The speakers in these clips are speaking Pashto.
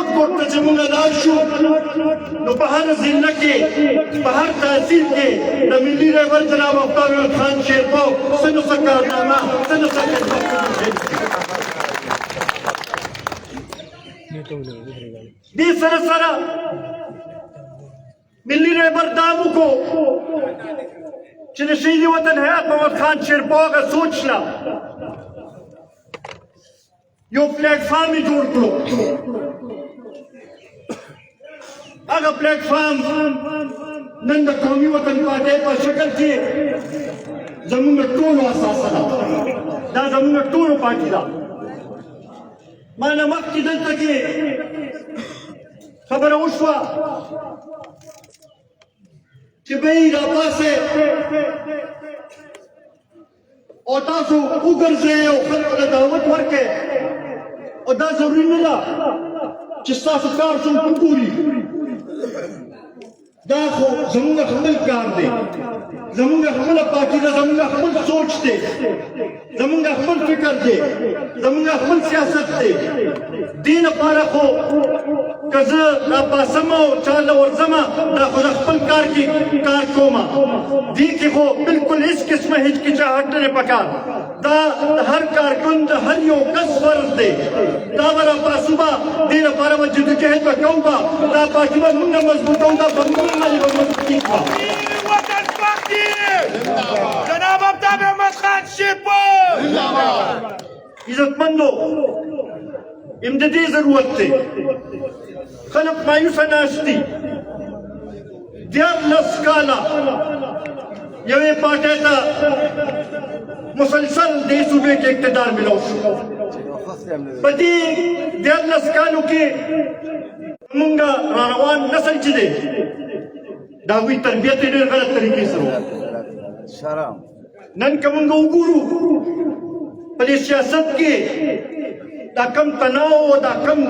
وخت ورته چې موږ لاړ شو نو په هر ضلع کې په هر تحصیل کې د ملي رهبر جناب آفتاب احمد خان شیرپا څه نه څه کارنامه څه نه څه دې سره سره ملي رهبر دا وکړو چې د شهید وطن حیات محمد خان شیرپا هغه سوچ لا یو پلیټ فارم یې جوړ کړو هغه پلیټ فارم نن د قومي وطن پارټۍ په شکل کې زموږ ټولو اساسه ده دا زموږ ټولو پارټي ده ما نه مخکې دلته کې خبره وشوه چې بهی راپاسې او تاسو وګرځئ او خلکو ته دعوت ورکړئ او دا ضروري نه ده چې ستاسو کار څوک وګوري دا خو زموږ خپل کار دی زموږ خپله پارټي ده زموږ خپل سوچ دی زموږ خپل فکر دی زموږ خپل سیاست دی دې لپاره خو که زه راپاسم او چا له ورځم دا خو د خپل کار کې کار کوم دې کې خو بلکل هېڅ قسمه هچکچاهټ نه پکار دا د هر کارکن د هر یو کس فرض دی دا به راپاسو به دې لپاره به جدوجهد به کوو به دا پارټي به موږ نه مضبوطوو دا به موږ نه به مضبوطي کړو وطن پارٹی جناب آفتاب احمد خان شیرپا عزتمندو امدادي ضرورت دی خلق مایوسه ناست دي 14 کاله یوې پارټۍ ته مسلسل دې صوبې کې اقتدار ملو شو په دې 14 کالو کې موږ را روان نسل چې دی د هغوی تربیت یې ډېر غلط طریقې سره نن که موږ وګورو په دې سیاست کې دا کم تناو او دا کم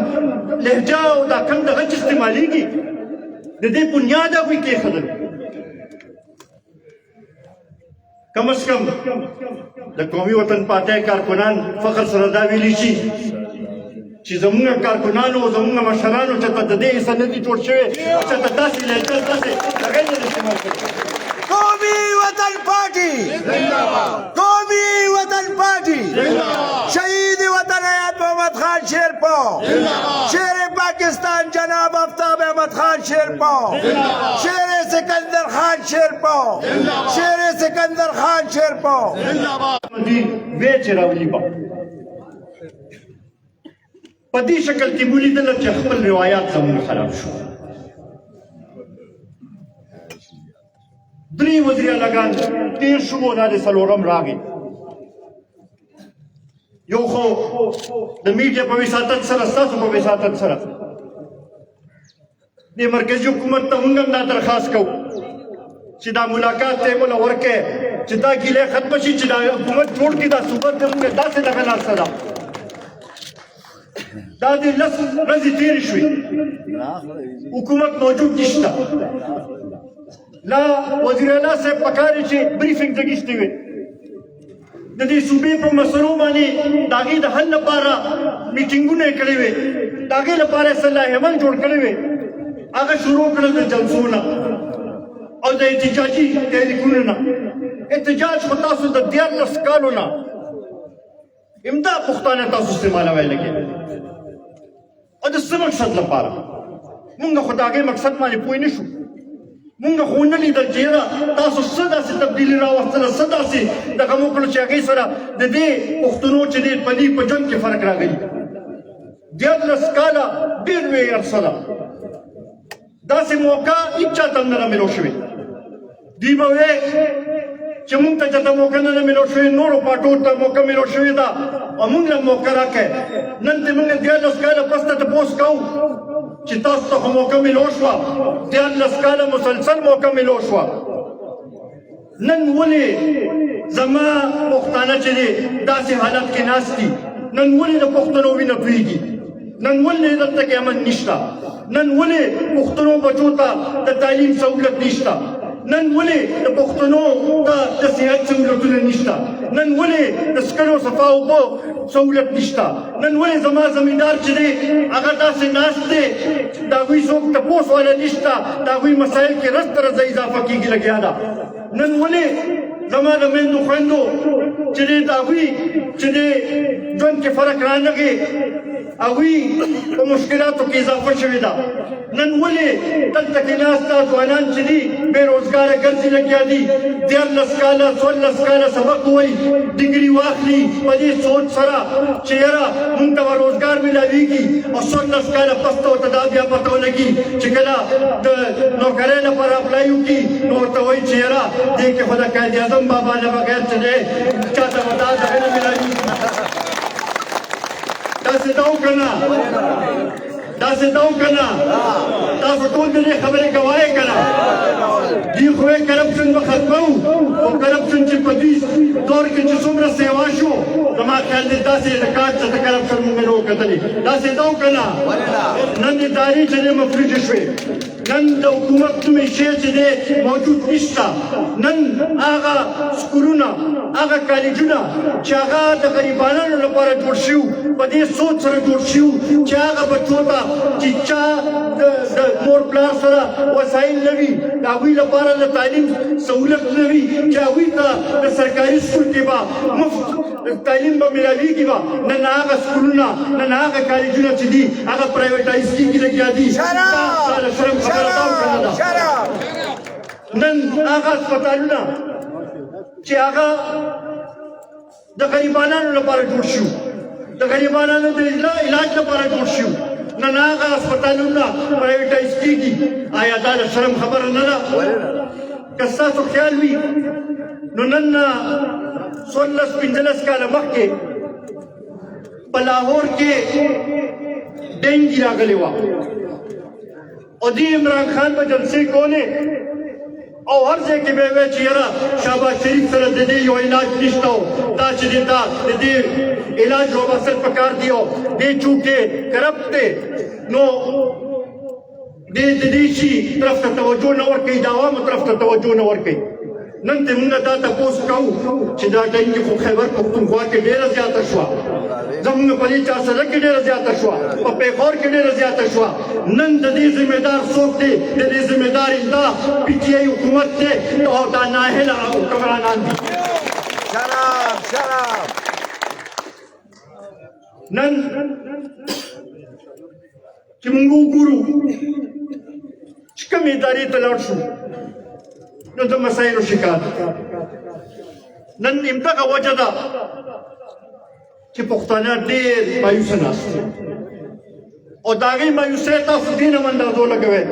لهجه او دا کم دغه چې استعمالیږي د دې بنیاد هغوی کېښودل کم از کم د قومي وطن پارټۍ کارکنان فخر سره دا ویلی شي چې زموږ کارکنانو او زموږ مشرانو چې ته د دې حصه نه دي جوړ شوی چې ته داسې لهجه داسې هغه نه دي استعمال کړی قومی وطن پارٹی قومی وطن پارٹی شہید وطن حیات محمد خان شیرپا شیر پاکستان جناب آفتاب احمد خان شیرپا شیر سکندر خان شیرپا شیر سکندر خان شیرپا ویچ راولی با په دې شکل کې ولیدل چې خپل روایات زموږ خراب شو درې وزیر اعلیګان تېر شو دا د څلورم راغی یو خو د میډیا په وساطت سره ستاسو په وساطت سره د مرکزي حکومت ته موږ هم دا درخواست کوو چې دا ملاقات ته موږ ورکړئ چې دا ګیلې ختمه شي چې دا حکومت جوړ کړي دا صوبه زموږ داسې دغه ناسته ده دا د 10 ورځې تېرې شوې حکومت موجود نشته لا وزیر اعلی صاحب پکار چې بریفینګ دګیشتې وي د دې صوبې په مسلو باندې د هغې د حل لپاره میټینګونه یې کړي وي د هغې لپاره یې صلاحیمن جوړ کړی وي هغه شروع کړل د جلسو نه او د احتجاجي تحریکونو نه احتجاج خو تاسو د 14 کالو نه امدا پښتانه تاسو استعمالوی لګي او د څه مقصد لپاره مونږ خو د هغې مقصد باندې پوه نه شو مونږ خو ونه لیدل چې تاسو څه داسې تبدیلي راوستله څه داسې دغه مو کړل چې هغې سره د دې پښتنو چې دی په دې په ژوند کې فرق راغلي 14 کاله ډېر لوی عرصه ده داسې موقع هېڅ چا ته هم نه رامیلو شوې دوی به ویې چې مونږ ته چاته موقع نه ده میلو شوې نورو پارټو ته موقع میلو شوې ده او مونږ له موقع راکړئ نن دې مونږ 14 کاله پس ته تپوس کوو چې تاسو ته خو موقع میلو شوه 14 کاله مسلسل موقع میلو شوه نن ولې زما پښتانه چې دی داسې حالت کې ناست دي نن ولې د پښتنو وینه تویږي نن ولې دلته کې امن نشته نن ولې پښتنو بچو ته د تعلیم سہولت نشته نن ولې د پښتنو ته د صحت سهولتونه نشته نن ولې د سکرو صفا اوبو سهولت نشته نن ولې زما زمیندار چې دی هغه داسې ناست دی د هغوی څوک تپوس والا نشته د هغوی مسایل کې رس تر رسه اضافه کېږي لګیا ده نن ولې زما د میندو خویندو چې دی د هغوی چې دی ژوند کې فرق رانغی هغوی په مشکلاتو کې اضافه شوې ده نن ولې دلته کې ناست دا ځوانان چې دي بې روزګاره ګرځي لګیا دي 14 کاله 14 کاله سبق ووایي ډګري واخلي په دې سوچ سره چې یاره مونږ ته به روزګار میلاویږي او 14 کاله پس ته ورته دا بیا پته ولګي چې کله د نوکرۍ لپاره اپلای وکړي نو ورته وایي چې یاره دې کې خو د قائد اعظم بابا نه بغیر چې دی چاته به دا دغه نه میلاویږي داسې دا وکړه داسې دا وکړه تاسو ټول د دې خبرې ګواهی کړه دې خو یې کرپشن به ختموو او کرپشن چې په دې دور کې چې څومره سیوا شو زما خیال دی داسې ریکارډ چې د کرپشن موږ نه وو کتلی داسې دا وکړه نن ادارې چې دی مفلوجې شوې نن د حکومت نومې شی چې دی موجود نشته نن هغه سکولونه هغه کالجونه چې هغه د غریبانو لپاره جوړ شوي په دې سوچ سره جوړ شوي چې هغه بچو ته چې چا د مور پلار سره وسایل نه وي د هغوی لپاره د تعلیم سهولت نه وي چې هغوی ته د سرکاري سکول کې به مفت تعلیم به میلاویږي به نن هغه سکولونه نن هغه کالجونه چې دي هغه پرایویټایز کېږي لګیا دي شرم خبره دا وکړه ده نن هغه هسپتالونه چې هغه د غریبانو لپاره جوړ شو د غریبانو د علاج لپاره جوړ شو نن هغه هسپتالونه پرایویټایز کېږي آیا دا د شرم خبره نه ده که ستاسو خیال وي نو نن 14-15 کاله مخکې په لاهور کې ډینګي راغلی وه او دې عمران خان به جلسې کولې او هر ځای کې به یې ویل چې یاره شهباز شریف سره د دې یو علاج نشته و دا چې دی دا د دې علاج وباسل پکار دی او دې چونکې کرپټ دی نو دې د دې شي طرف ته توجه نه ورکوي د عوامو طرف ته توجه نه ورکوي نن ته موږ دا تپوس کوو چې دا ډنګي خو خیبر پښتونخوا کې ډېره زیاته شوه زموږ په دې چارسده کې ډېره زیاته شوه په پیښور کې ډېره زیاته شوه نن د دې ذمېدار څوک دی د دې ذمېدار امدا پي ټي آی حکومت دی او دا ناهیله حکمرانان دي نن چې موږ وګورو چې کومې ادارې ته لاړ شو نو د مسایلو شکایت نن همدغه وجه ده چې پښتانه ډېر مایوسه ناست دي او د هغې مایوسۍ تاسو دې نه هم اندازو لګوئ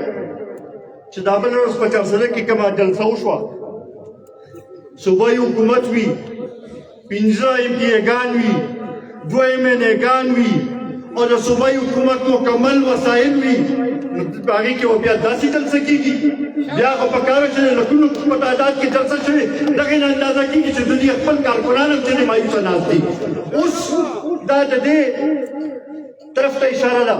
چې دا بله ورځ په چارسده کې کومه جلسه وشوه صوبایي حکومت وي 15 MPA-ګان وي 2 MNA-ګان وي او د صوبایي حکومت مکمل وسایل وي نو په هغې کې به بیا داسې جلسه کېږي بیا خو پکار چې د لکونو په تعداد کې جلسه شوې دغې نه اندازه کېږي چې د دې خپل کارکنان هم چې مایوسه ناست دي اوس دا د دې طرف ته اشاره ده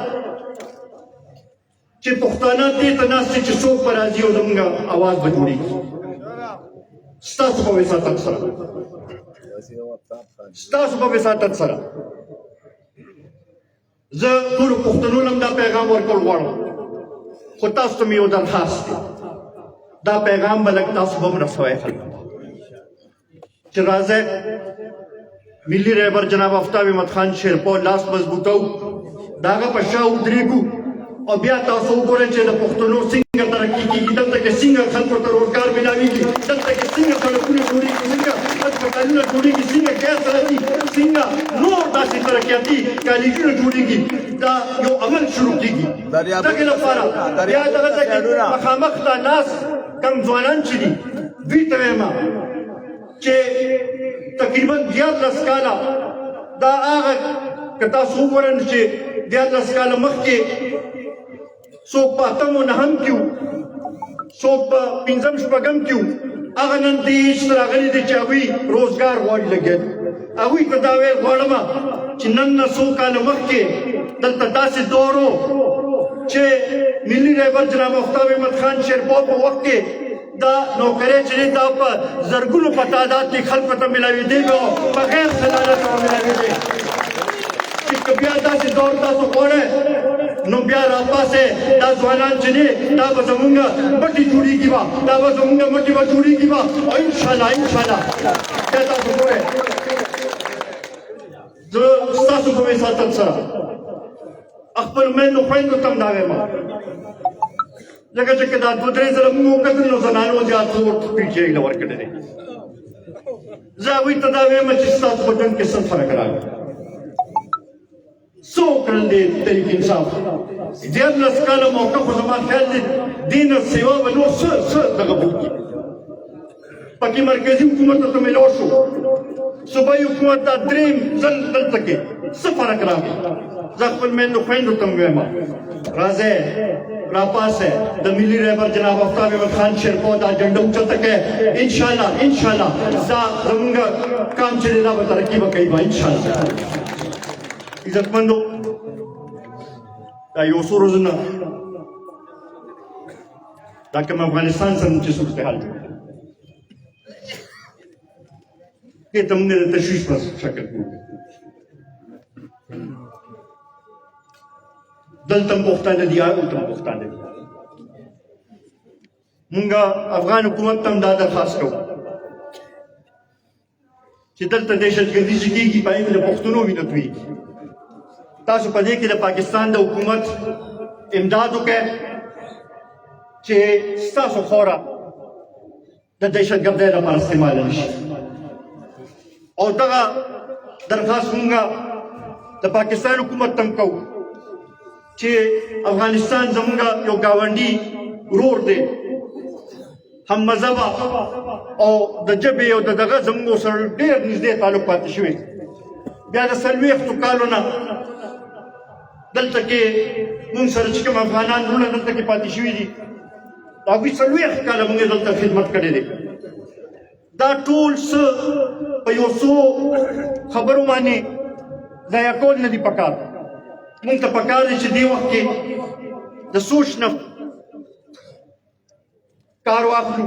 چې پښتانه دې ته ناست دي چې څوک به راځي او زموږ اواز به جوړېږي ستاسو په وساطت سره ستاسو په وساطت سره زه ټولو پښتنو له هم دا پیغام ورکول غواړم خو تاسو ته مې یو درخواست دی دا پیغام به لږ تاسو به هم رسوئ خلکو چې راځئ ملي رهبر جناب آفتاب احمد خان شیرپور لاس مضبوطو د هغه په شا ودرېږو او بیا تاسو وګورئ چې د پښتنو څنګه ترقي کېږي دلته کې څنګه خلکو ته روزګار میلاویږي دلته کې څنګه سړکونه جوړېږي څنګه هسپتالونه جوړېږي څنګه ګیس راځي څنګه نور داسې ترقیاتي کالجونه جوړېږي دا یو عمل شروع کېږي دغې لپاره بیا دغه ځای کې مخامخ ته ناست کم ځوانان چې دي دوی ته وایم چې تقریبا 14 کاله دا هغه که تاسو وګورئ چې 14 کاله مخکې څوک په اتم و نهم کې وو څوک په پنځم شپږم کې وو هغه نن دې ایست راغلي دي چې هغوی روزګار غواړي لګیا دي هغوی ته دا ویل غواړم چې نن نه څو کاله مخکې دلته داسې دور و چې ملي رهبر جناب آفتاب احمد خان شیرپور په وخت کې دا نوکرې چې دا په زرګونو په تعداد کې خلکو ته ملاوېدې به بغیر سلالت ملاوېدې چې که بیا داسې دور تاسو غواړئ نو بیا راپاسې دا ځوانان چې دي دا به زمونږ مټې جوړېږي به دا به زمونږ مټې به جوړېږي به او انشاءالله بیا تاسو ګورئ زه ستاسو په وساتل سره خپل میندو خویندو ته هم دا وایم ځکه چې که دا دوه درې ځله موږ وکتل نو زنانو زیات زور پیچې له ورکړی دی زه هغوی ته دا وایم چې ستاسو په ژوند کې څه فرق راغلی څه وکړل دې تحریک انصاف دیارلس کاله موقع خو زما خیال دی دې نه سوا به نور څه دغه به وکړي پکې مرکزي حکومت ته میلاو شو صوبایي حکومت دا درېیم ځل دلته کې څه فرق راغی زه خپل میندو خویندو ته هم وایم راځئ راپاسئ د ملي رهبر جناب آفتاب احمد خان شیرپو دا جنډه اوچته کړئ انشاءالله دا زمونږ کام چې دی دا به ترقي به کوي به انشاءالله عزتمندو دا یو څو ورځو نه دا کوم افغانستان سره چې صورتحال جوړ دې ته موږ د تشویش په شکل کې دلته هم پښتانه دي هلته هم پښتانه دي موږ افغان حکومت ته هم دا درخواست کوو چې دلته دهشتګردي چې کېږي په هغې کې د پښتنو وینه تویېږي تاسو په دې کې د پاکستان د حکومت امداد وکړئ چې ستاسو خوره د دهشتګردۍ لپاره استعمال نه شي او دغه درخواست موږ د پاکستان حکومت ته هم کوو چې افغانستان زموږ یو ګاونډي ورور دی هم مذهبه او د ژبې او د دغه زموږ سره ډېر نږدې تعلق پاتې شوی بیا د 40 کالو نه دلته کې موږ سره چې کوم افغانان وروڼه دلته کې پاتې شوي دي د هغوی 40 کاله موږ دلته خدمت کړی دی دا ټول څه په یو څو خبرو باندې ضایع کول نه دي پکار موږ ته پکار دی چې دې وخت کې د سوچ نه کار واخلو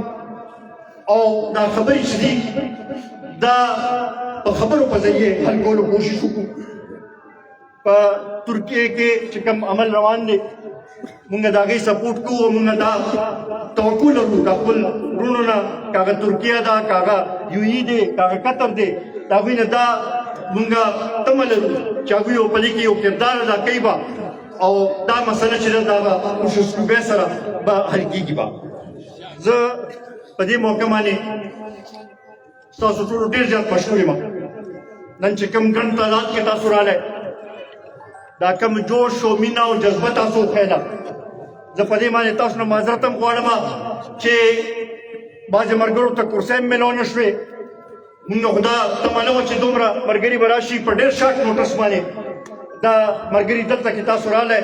او دا خبرې چې دي دا په خبرو په ذریعه حل کولو کوشش وکړو په ترکیه کې چې کوم عمل روان دی موږ د هغې سپورټ کوو موږ دا توقع لرو د خپل وروڼو نه که هغه ترکیه ده که هغه یو ای دی که هغه قطر دی د هغوی نه دا موږ تمه لرو چې هغوی په دې کې یو کردار ادا کوي به او دا مسله چې ده دا به خوشاسلوبۍ سره به حل کېږي به زه په دې موقع باندې ستاسو ټولو ډېر زیات مشکور یم نن چې کوم ګڼ تعداد کې تاسو راغلی دا کوم جوش او مینه او جذبه تاسو وښیله زه په دې باندې تاسو نه معذرت هم غواړم چې بعضې ملګرو ته کرسۍ هم میلاو نه شوې موږ خو دا تمه نه وه چې دومره ملګري به راشي په ډېر شارټ نوټس باندې دا ملګري دلته کې تاسو راغلی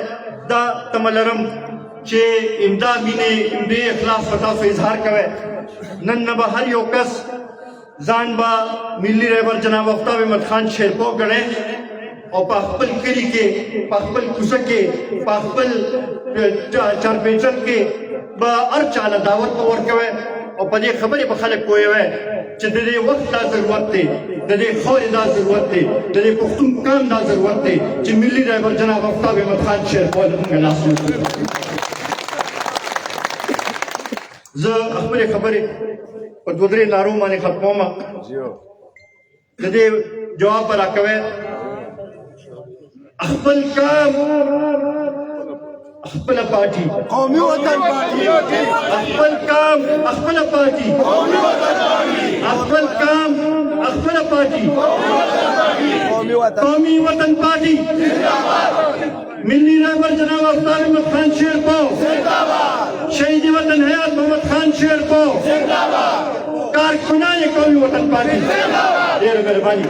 دا تمه لرم چې امدا مینې امدې اخلاص به تاسو اظهار کوئ نن نه به هر یو کس ځان به ملي رهبر جناب آفتاب احمد خان شیرپو ګڼئ او په خپل کلي کې په خپل کوڅه کې په خپل چارپیچن کې به هر چا له دعوت به ورکوئ او په دې خبرې به خلک پوهوئ چې د دې وخت دا ضرورت دی د دې خاورې دا ضرورت دی د دې پښتون قام دا ضرورت دی چې ملي رهبر جناب آفتاب احمد خان شیرپو له موږ لاس ونیسي زه خپلې خبرې په دوه درې نارو باندې ختموم د دې جواب به راکوئ خپل کام خپل پارټي قومي وطن پارټي خپل کام خپل پارټي خپل کام خپل پارټي قومي وطن پارټي ملي رهبر جناب آفتاب احمد خان شیرپو شهید وطن حیات محمد خان شیرپو کارکنان قومي وطن پارټي ډېره مهرباني